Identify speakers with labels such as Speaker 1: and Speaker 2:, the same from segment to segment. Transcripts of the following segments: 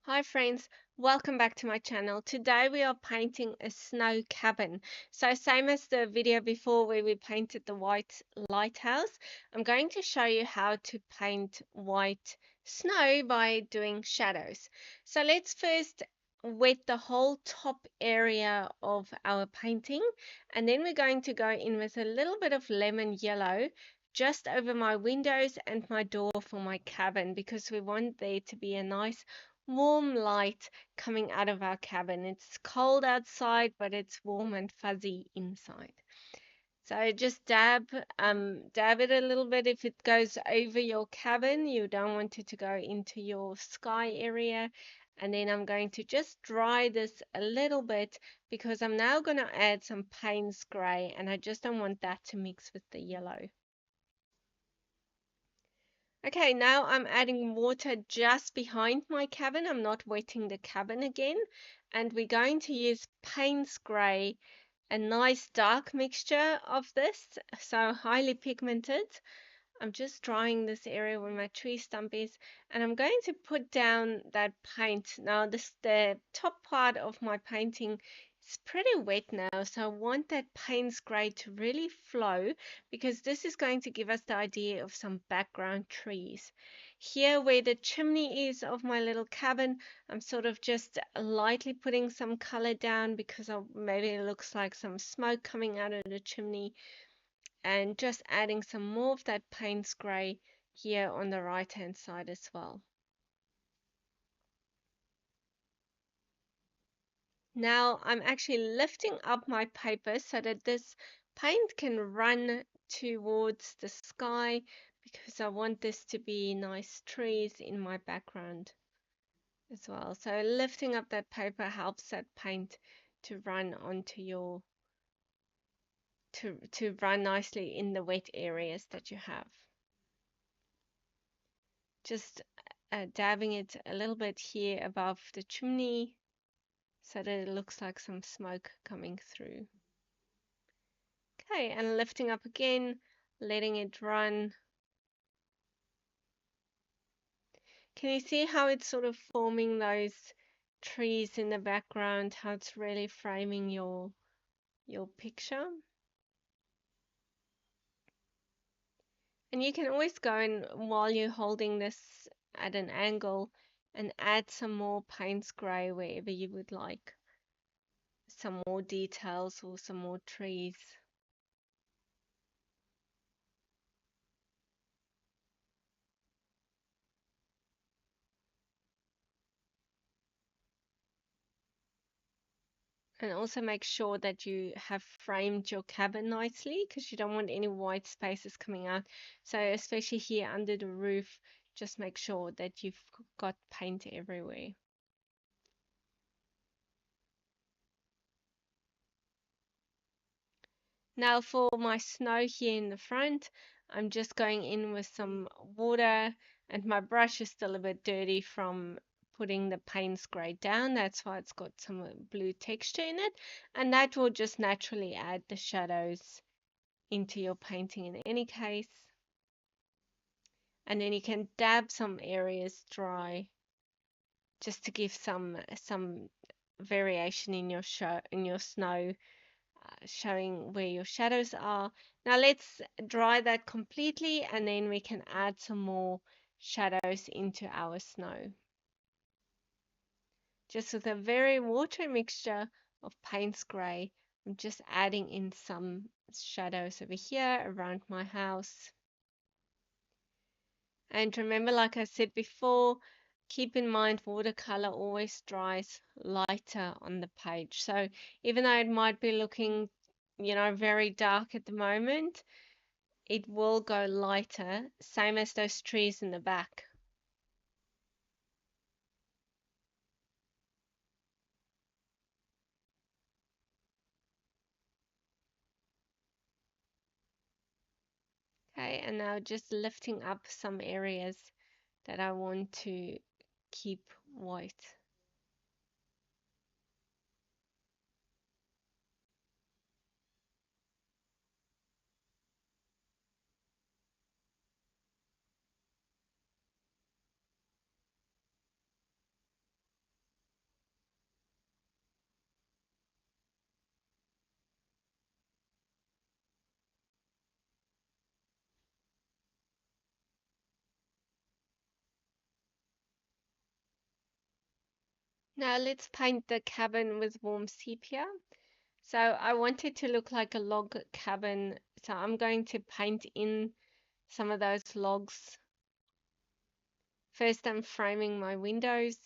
Speaker 1: Hi friends, welcome back to my channel. Today we are painting a snow cabin. So same as the video before where we painted the white lighthouse, I'm going to show you how to paint white snow by doing shadows. So let's first wet the whole top area of our painting, and then we're going to go in with a little bit of lemon yellow just over my windows and my door for my cabin, because we want there to be a nice warm light coming out of our cabin. It's cold outside, but it's warm and fuzzy inside. So just dab it a little bit. If it goes over your cabin, you don't want it to go into your sky area. And then I'm going to just dry this a little bit because I'm now going to add some Payne's Gray, and I just don't want that to mix with the yellow. Okay, now I'm adding water just behind my cabin. I'm not wetting the cabin again. And we're going to use Payne's Gray, a nice dark mixture of this, so highly pigmented. I'm just drying this area where my tree stump is, and I'm going to put down that paint. Now the top part of my painting is pretty wet now, so I want that Payne's Gray to really flow, because this is going to give us the idea of some background trees. Here where the chimney is of my little cabin, I'm sort of just lightly putting some color down because maybe it looks like some smoke coming out of the chimney, and just adding some more of that Payne's Gray here on the right hand side as well. Now I'm actually lifting up my paper so that this paint can run towards the sky, because I want this to be nice trees in my background as well. So lifting up that paper helps that paint to run onto your to run nicely in the wet areas that you have. Just dabbing it a little bit here above the chimney so that it looks like some smoke coming through. Okay, and lifting up again, letting it run. Can you see how it's sort of forming those trees in the background, how it's really framing your picture? And you can always go in while you're holding this at an angle and add some more Payne's Gray wherever you would like, some more details or some more trees. And also make sure that you have framed your cabin nicely, because you don't want any white spaces coming out. So especially here under the roof, just make sure that you've got paint everywhere. Now for my snow here in the front, I'm just going in with some water, and my brush is still a bit dirty from putting the Payne's Gray down. That's why it's got some blue texture in it, and that will just naturally add the shadows into your painting in any case. And then you can dab some areas dry just to give some variation in your snow, showing where your shadows are. Now let's dry that completely, and then we can add some more shadows into our snow. Just with a very watery mixture of Payne's Gray, I'm just adding in some shadows over here around my house. And remember, like I said before, keep in mind watercolor always dries lighter on the page. So even though it might be looking, very dark at the moment, it will go lighter, same as those trees in the back. Okay, and now just lifting up some areas that I want to keep white. Now let's paint the cabin with warm sepia. So I want it to look like a log cabin. So I'm going to paint in some of those logs. First, I'm framing my windows.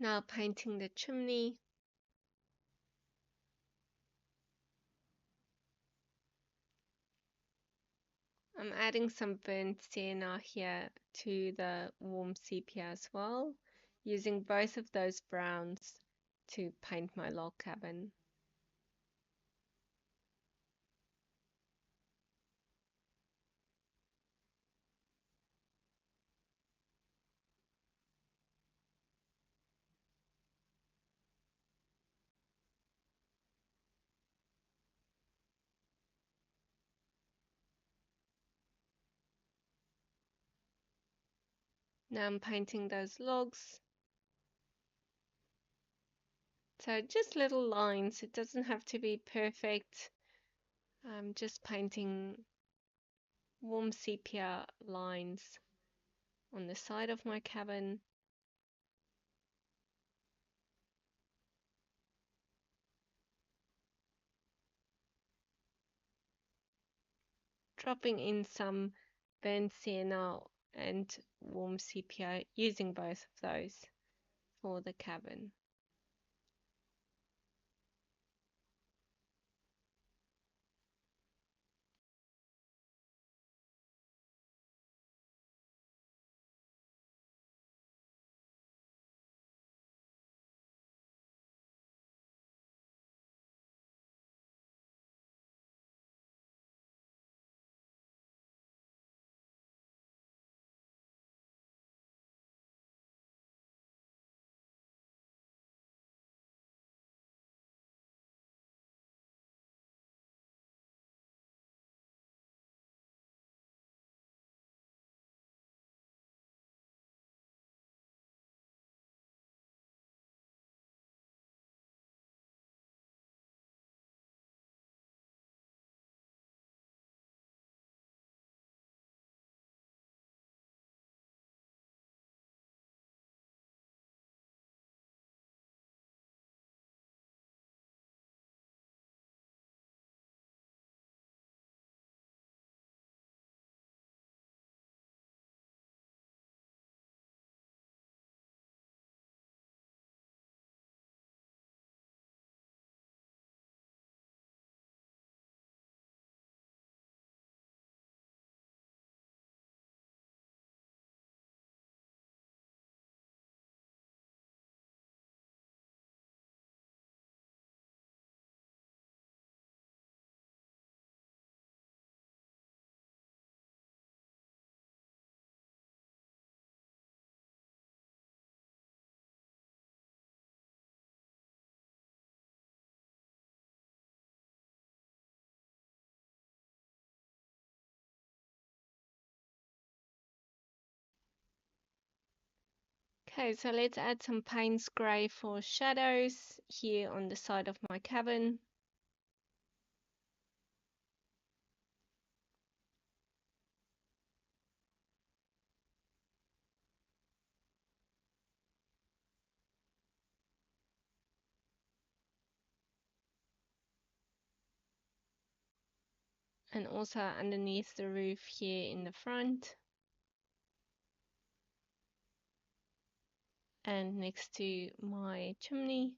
Speaker 1: Now painting the chimney. I'm adding some burnt sienna here to the warm sepia as well, using both of those browns to paint my log cabin. Now I'm painting those logs. So just little lines, it doesn't have to be perfect. I'm just painting warm sepia lines on the side of my cabin. Dropping in some burnt sienna and warm sepia, using both of those for the cabin. Okay, so let's add some Payne's Grey for shadows here on the side of my cabin. And also underneath the roof here in the front. And next to my chimney.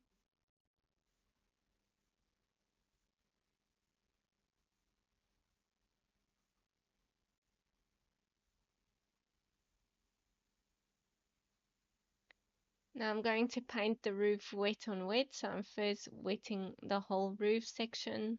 Speaker 1: Now I'm going to paint the roof wet on wet, so I'm first wetting the whole roof section.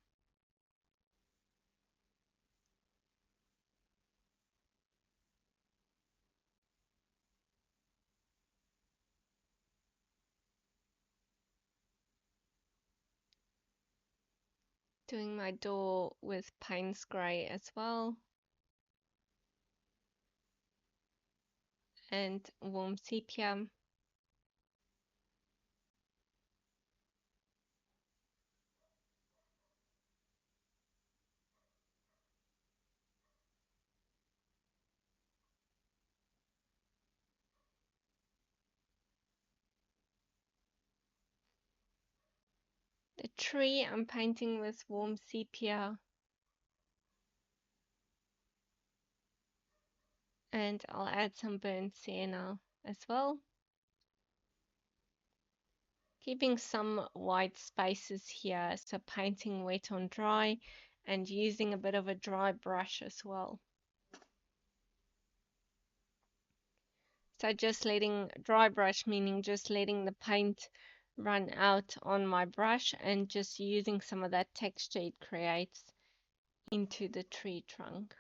Speaker 1: Doing my door with Payne's Grey as well, and warm sepia. The tree I'm painting with warm sepia, and I'll add some burnt sienna as well. Keeping some white spaces here, so painting wet on dry and using a bit of a dry brush as well. So just letting dry brush, meaning just letting the paint run out on my brush and just using some of that texture it creates into the tree trunk.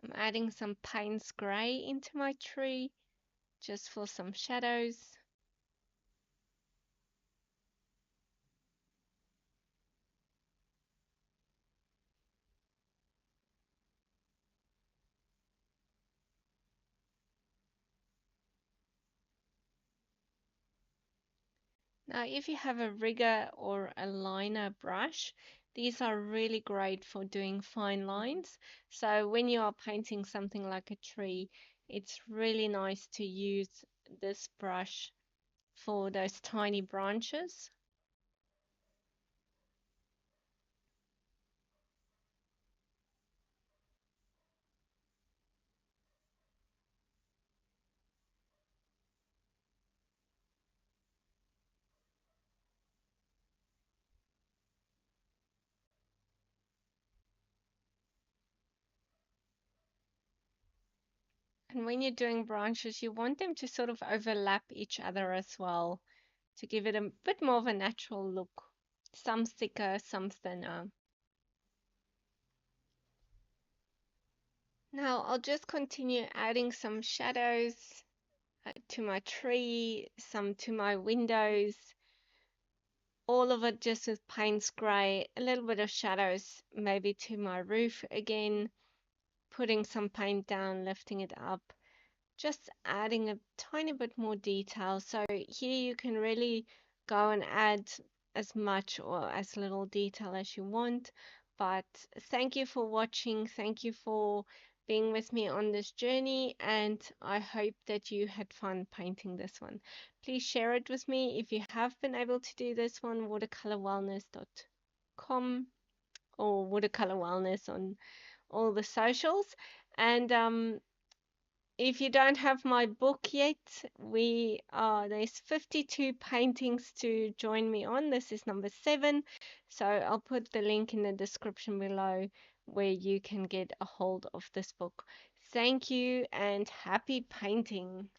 Speaker 1: I'm adding some Payne's Grey into my tree just for some shadows. Now, if you have a rigger or a liner brush, these are really great for doing fine lines. So when you are painting something like a tree, it's really nice to use this brush for those tiny branches. And when you're doing branches, you want them to sort of overlap each other as well to give it a bit more of a natural look. Some thicker, some thinner. Now I'll just continue adding some shadows to my tree, some to my windows, all of it just with Payne's Grey, a little bit of shadows maybe to my roof again, putting some paint down, lifting it up, just adding a tiny bit more detail. So here you can really go and add as much or as little detail as you want. But thank you for watching. Thank you for being with me on this journey, and I hope that you had fun painting this one. Please share it with me if you have been able to do this one, watercolorwellness.com or watercolor wellness on all the socials. And if you don't have my book yet, there's 52 paintings to join me on. This is number 7. So I'll put the link in the description below where you can get a hold of this book. Thank you and happy painting.